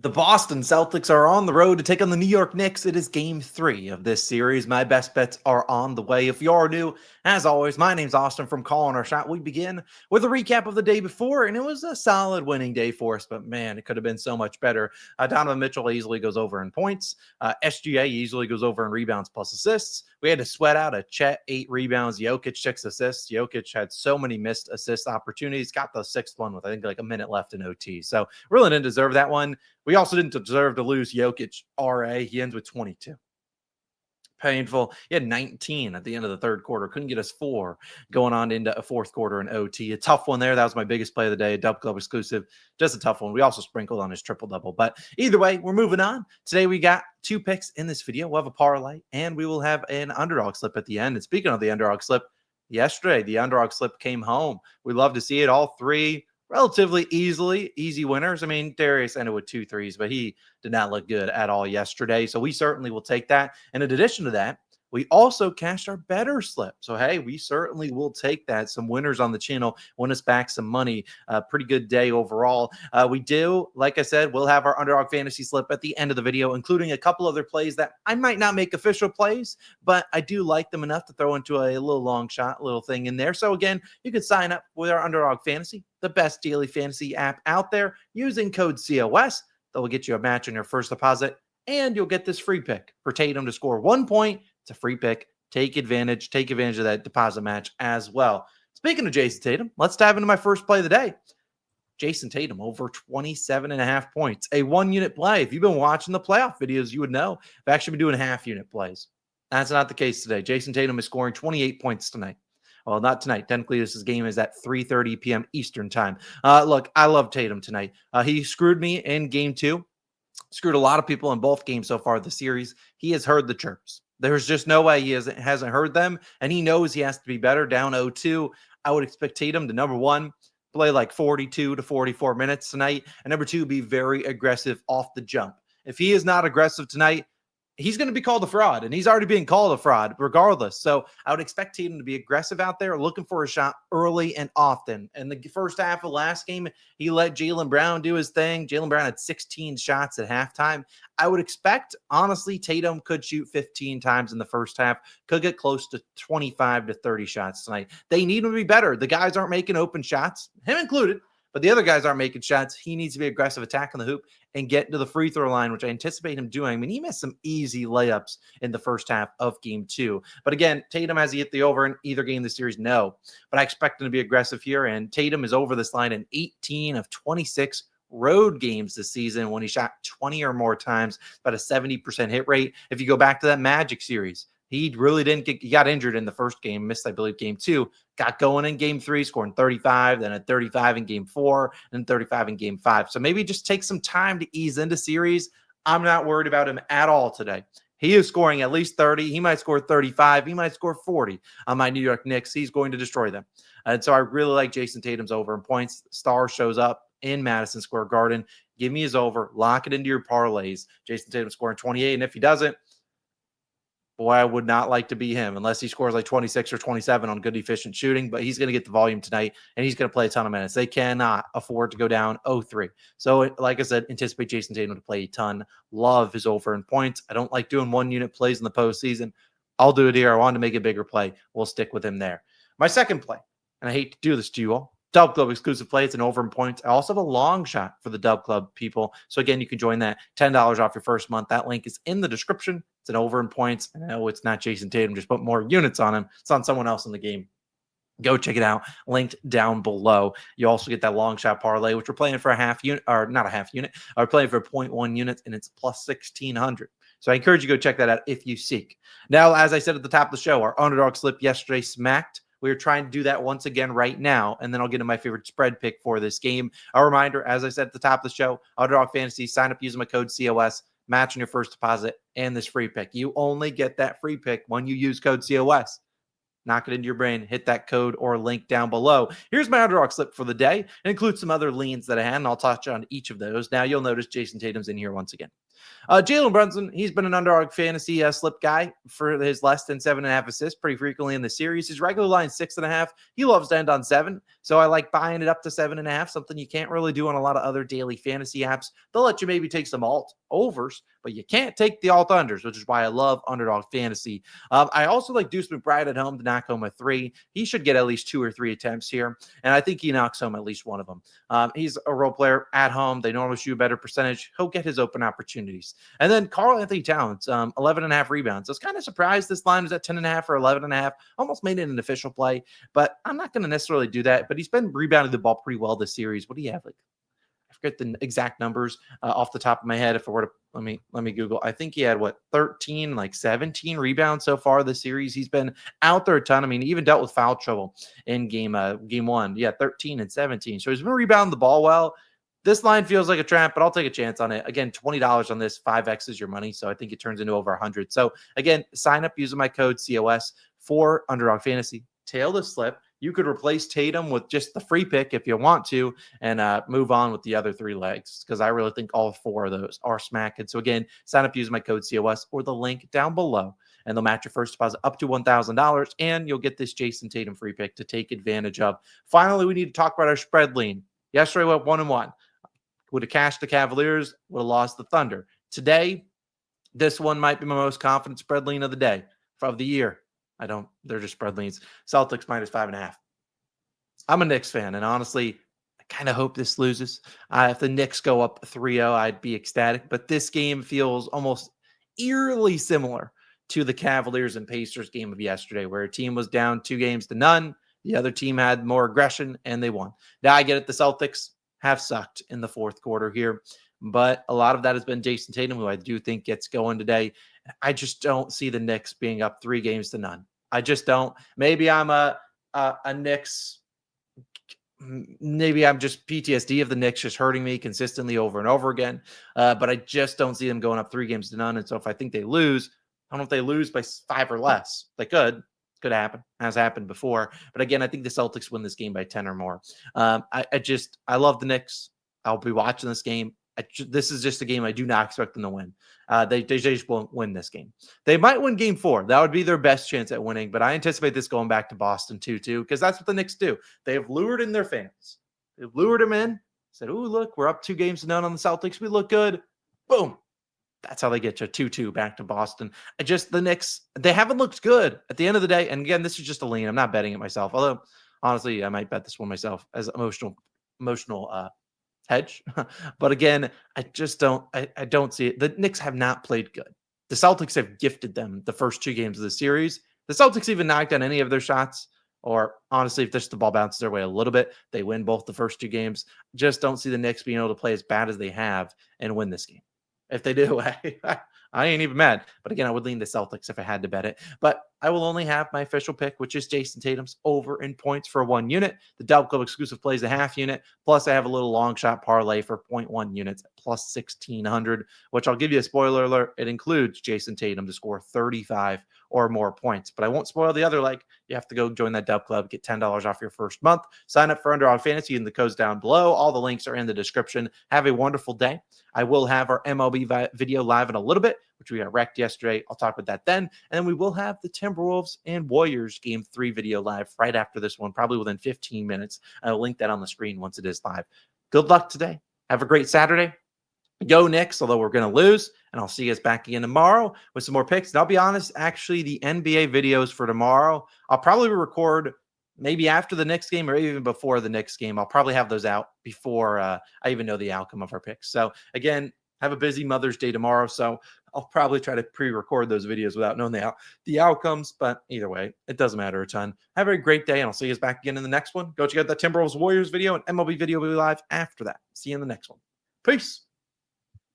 The Boston Celtics are on the road to take on the New York Knicks. It is game 3 of this series. My best bets are on the way. If you are new, as always, my name's Austin from Calling Our Shot. We begin with a recap of the day before, and it was a solid winning day for us, but man, it could have been so much better. Donovan Mitchell easily goes over in points. SGA easily goes over in rebounds plus assists. We had to sweat out a Chet 8 rebounds, Jokic 6 assists. Jokic had so many missed assist opportunities, got the 6th one with I think like a minute left in OT. So really didn't deserve that one. We also didn't deserve to lose Jokic RA. He ends with 22. Painful. He had 19 at the end of the third quarter. Couldn't get us 4 going on into a fourth quarter in OT. A tough one there. That was my biggest play of the day. A Dub Club exclusive. Just a tough one. We also sprinkled on his triple-double. But either way, we're moving on. Today we got 2 picks in this video. We'll have a parlay, and we will have an underdog slip at the end. And speaking of the underdog slip, yesterday the underdog slip came home. We love to see it. All 3 relatively easy winners. I mean, Darius ended with 2 threes, but he did not look good at all yesterday. So we certainly will take that. And in addition to that, we also cashed our Betr slip. So, hey, we certainly will take that. Some winners on the channel win us back some money. Pretty good day overall. We do, like I said, we'll have our underdog fantasy slip at the end of the video, including a couple other plays that I might not make official plays, but I do like them enough to throw into a little long shot, little thing in there. So, again, you can sign up with our underdog fantasy, the best daily fantasy app out there, using code COS. That will get you a match on your first deposit, and you'll get this free pick for Tatum to score 1 point. It's a free pick. Take advantage of that deposit match as well. Speaking of Jason Tatum, let's dive into my first play of the day. Jason Tatum over 27.5 points, a 1-unit play. If you've been watching the playoff videos, you would know I've actually been doing half-unit plays. That's not the case today. Jason Tatum is scoring 28 points tonight. Well, not tonight. Technically, this game is at 3:30 p.m. Eastern time. Look, I love Tatum tonight. He screwed me in game 2. Screwed a lot of people in both games so far this series. He has heard the chirps. There's just no way he hasn't heard them, and he knows he has to be better. Down 0-2, I would expect Tatum to, number 1, play like 42 to 44 minutes tonight, and number 2, be very aggressive off the jump. If he is not aggressive tonight, he's going to be called a fraud, and he's already being called a fraud regardless. So I would expect Tatum to be aggressive out there, looking for a shot early and often. In the first half of last game, he let Jaylen Brown do his thing. Jaylen Brown had 16 shots at halftime. I would expect, honestly, Tatum could shoot 15 times in the first half, could get close to 25 to 30 shots tonight. They need him to be better. The guys aren't making open shots, him included. But the other guys aren't making shots. He needs to be aggressive, attacking the hoop, and get to the free throw line, which I anticipate him doing. I mean, he missed some easy layups in the first half of game 2. But again, Tatum, has he hit the over in either game this series? No. But I expect him to be aggressive here, and Tatum is over this line in 18 of 26 road games this season when he shot 20 or more times, about a 70% hit rate. If you go back to that Magic series, he really didn't he got injured in the first game, missed, I believe, game 2, got going in game 3, scoring 35, then at 35 in game 4, and 35 in game 5. So maybe just take some time to ease into series. I'm not worried about him at all today. He is scoring at least 30. He might score 35. He might score 40 on my New York Knicks. He's going to destroy them. And so I really like Jason Tatum's over in points. Star shows up in Madison Square Garden. Give me his over. Lock it into your parlays. Jason Tatum scoring 28. And if he doesn't, boy, I would not like to be him unless he scores like 26 or 27 on good, efficient shooting. But he's going to get the volume tonight, and he's going to play a ton of minutes. They cannot afford to go down 0-3. So, like I said, anticipate Jason Tatum to play a ton. Love his over in points. I don't like doing 1-unit plays in the postseason. I'll do it here. I wanted to make a bigger play. We'll stick with him there. My second play, and I hate to do this to you all, Dub Club exclusive play. It's an over in points. I also have a long shot for the Dub Club people. So again, you can join that. $10 off your first month. That link is in the description. It's an over in points. I know it's not Jason Tatum. Just put more units on him. It's on someone else in the game. Go check it out. Linked down below. You also get that long shot parlay, which we're playing for a half unit, or not a half unit. We're playing for 0.1 units, and it's plus 1,600. So I encourage you to go check that out if you seek. Now, as I said at the top of the show, our underdog slip yesterday smacked. We are trying to do that once again right now, and then I'll get to my favorite spread pick for this game. A reminder, as I said at the top of the show, Underdog Fantasy, sign up using my code COS, match on your first deposit, and this free pick. You only get that free pick when you use code COS. knock it into your brain, hit that code or link down below. Here's my underdog slip for the day. It includes some other leans that I had, and I'll touch on each of those. Now you'll notice Jason Tatum's in here once again. Jalen Brunson, he's been an underdog fantasy slip guy for his less than 7.5 assists pretty frequently in the series. His regular line 6.5. He loves to end on 7, so I like buying it up to 7.5. Something you can't really do on a lot of other daily fantasy apps. They'll let you maybe take some alt overs, but you can't take the alt unders, which is why I love underdog fantasy. I also like Deuce McBride at home to knock home a 3. He should get at least 2 or 3 attempts here, and I think he knocks home at least one of them. He's a role player at home. They normally shoot a better percentage. He'll get his open opportunities. And then Karl-Anthony Towns, 11.5 rebounds. I was kind of surprised this line was at 10.5 or 11.5. Almost made it an official play, but I'm not going to necessarily do that. But he's been rebounding the ball pretty well this series. What do you have? Like, I forget the exact numbers off the top of my head. If I were to let me Google, I think he had 13, like 17 rebounds so far this series. He's been out there a ton. I mean, he even dealt with foul trouble in game 1. Yeah, 13 and 17. So he's been rebounding the ball well. This line feels like a trap, but I'll take a chance on it. Again, $20 on this, 5x is your money. So I think it turns into over 100. So again, sign up using my code COS for Underdog Fantasy. Tail the slip. You could replace Tatum with just the free pick if you want to, and move on with the other 3 legs, because I really think all 4 of those are smacking. So again, sign up using my code COS or the link down below, and they'll match your first deposit up to $1,000, and you'll get this Jason Tatum free pick to take advantage of. Finally, we need to talk about our spread lean. Yesterday we went 1-1. Would have cashed the Cavaliers, would have lost the Thunder. Today, this one might be my most confident spread lean of the day, of the year. They're just spread leans. Celtics minus 5.5. I'm a Knicks fan, and honestly, I kind of hope this loses. If the Knicks go up 3-0, I'd be ecstatic. But this game feels almost eerily similar to the Cavaliers and Pacers game of yesterday, where a team was down 2-0. The other team had more aggression, and they won. Now I get it. The Celtics have sucked in the fourth quarter here, but a lot of that has been Jason Tatum, who I do think gets going today. I just don't see the Knicks being up 3-0. I just don't. Maybe I'm a Knicks. Maybe I'm just PTSD of the Knicks just hurting me consistently over and over again. But I just don't see them going up 3-0. And so if I think they lose, I don't know if they lose by 5 or less. They could. Could happen, has happened before. But again, I think the Celtics win this game by 10 or more. I love the Knicks. I'll be watching this game. This is just a game I do not expect them to win. They just won't win this game. They might win game 4. That would be their best chance at winning. But I anticipate this going back to Boston 2-2, because that's what the Knicks do. They have lured in their fans. They've lured them in. Said, "Oh, look, we're up 2-0 on the Celtics. We look good." Boom. That's how they get to 2-2 back to Boston. The Knicks, they haven't looked good at the end of the day. And again, this is just a lean. I'm not betting it myself. Although, honestly, I might bet this one myself as emotional hedge. But again, I don't see it. The Knicks have not played good. The Celtics have gifted them the first 2 games of the series. The Celtics even knocked down any of their shots. Or honestly, if just the ball bounces their way a little bit, they win both the first 2 games. Just don't see the Knicks being able to play as bad as they have and win this game. If they do, I ain't even mad. But again, I would lean the Celtics if I had to bet it. But I will only have my official pick, which is Jason Tatum's over in points for 1 unit. The Double Club exclusive plays a half unit. Plus, I have a little long shot parlay for 0.1 units plus 1,600, which I'll give you a spoiler alert. It includes Jason Tatum to score 35 or more points. But I won't spoil the other leg. You have to go join that Dub Club, get $10 off your first month. Sign up for Underdog Fantasy, and the code's down below. All the links are in the description. Have a wonderful day. I will have our MLB video live in a little bit, which we got wrecked yesterday. I'll talk about that then. And then we will have the Timberwolves and Warriors game 3 video live right after this one, probably within 15 minutes. I'll link that on the screen once it is live. Good luck today. Have a great Saturday. Go Knicks, although we're going to lose. And I'll see you guys back again tomorrow with some more picks. And I'll be honest, actually, the NBA videos for tomorrow, I'll probably record maybe after the Knicks game or even before the Knicks game. I'll probably have those out before I even know the outcome of our picks. So again, have a busy Mother's Day tomorrow. So I'll probably try to pre-record those videos without knowing the outcomes. But either way, it doesn't matter a ton. Have a great day, and I'll see you guys back again in the next one. Go check out that Timberwolves Warriors video and MLB video will be live after that. See you in the next one. Peace.